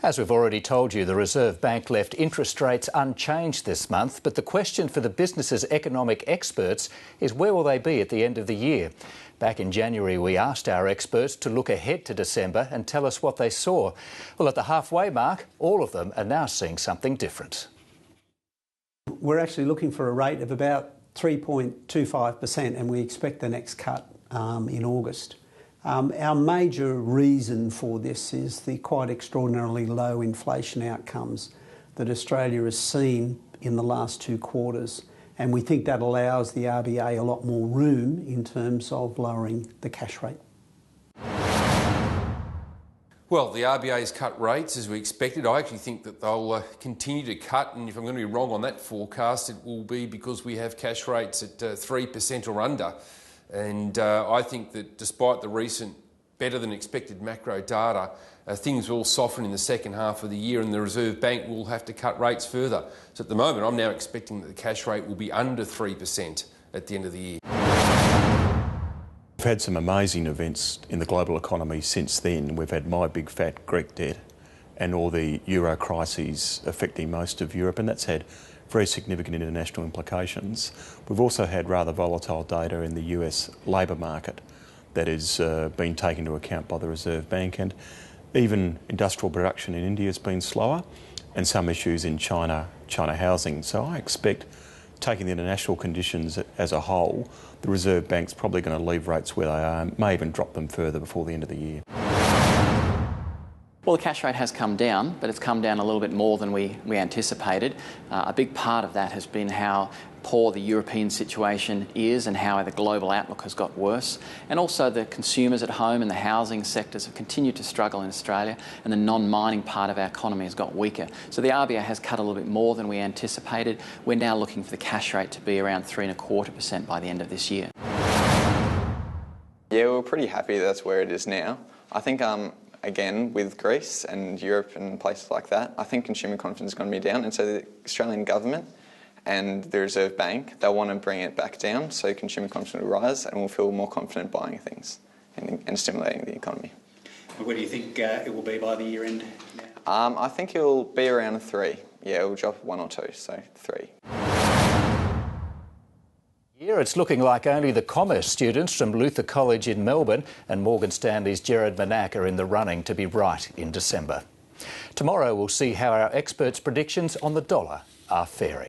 As we've already told you, the Reserve Bank left interest rates unchanged this month, but the question for the business's economic experts is where will they be at the end of the year? Back in January, we asked our experts to look ahead to December and tell us what they saw. Well, at the halfway mark, all of them are now seeing something different. We're actually looking for a rate of about 3.25%, and we expect the next cut in August. Our major reason for this is the quite extraordinarily low inflation outcomes that Australia has seen in the last 2 quarters, and we think that allows the RBA a lot more room in terms of lowering the cash rate. Well, the RBA's cut rates as we expected. I actually think that they'll continue to cut, and if I'm going to be wrong on that forecast, it will be because we have cash rates at 3% or under. And I think that despite the recent better than expected macro data, things will soften in the second half of the year and the Reserve Bank will have to cut rates further. So at the moment, I'm now expecting that the cash rate will be under 3% at the end of the year. We've had some amazing events in the global economy since then. We've had my big fat Greek debt and all the euro crises affecting most of Europe, and that's had very significant international implications. We've also had rather volatile data in the US labour market that is being taken into account by the Reserve Bank, and even industrial production in India has been slower, and some issues in China housing. So I expect, taking the international conditions as a whole, the Reserve Bank's probably going to leave rates where they are and may even drop them further before the end of the year. Well, the cash rate has come down, but it's come down a little bit more than we anticipated. A big part of that has been how poor the European situation is and how the global outlook has got worse. And also the consumers at home and the housing sectors have continued to struggle in Australia, and the non-mining part of our economy has got weaker. So the RBA has cut a little bit more than we anticipated. We're now looking for the cash rate to be around 3.25% by the end of this year. Yeah, we're pretty happy that's where it is now. I think again, with Greece and Europe and places like that, I think consumer confidence is going to be down, and so the Australian government and the Reserve Bank, they'll want to bring it back down so consumer confidence will rise and we'll feel more confident buying things and stimulating the economy. Where do you think it will be by the year end now? I think it will be around 3. Yeah, it will drop 1 or 2, so 3. Here it's looking like only the commerce students from Luther College in Melbourne and Morgan Stanley's Gerard Manac are in the running to be right in December. Tomorrow we'll see how our experts' predictions on the dollar are faring.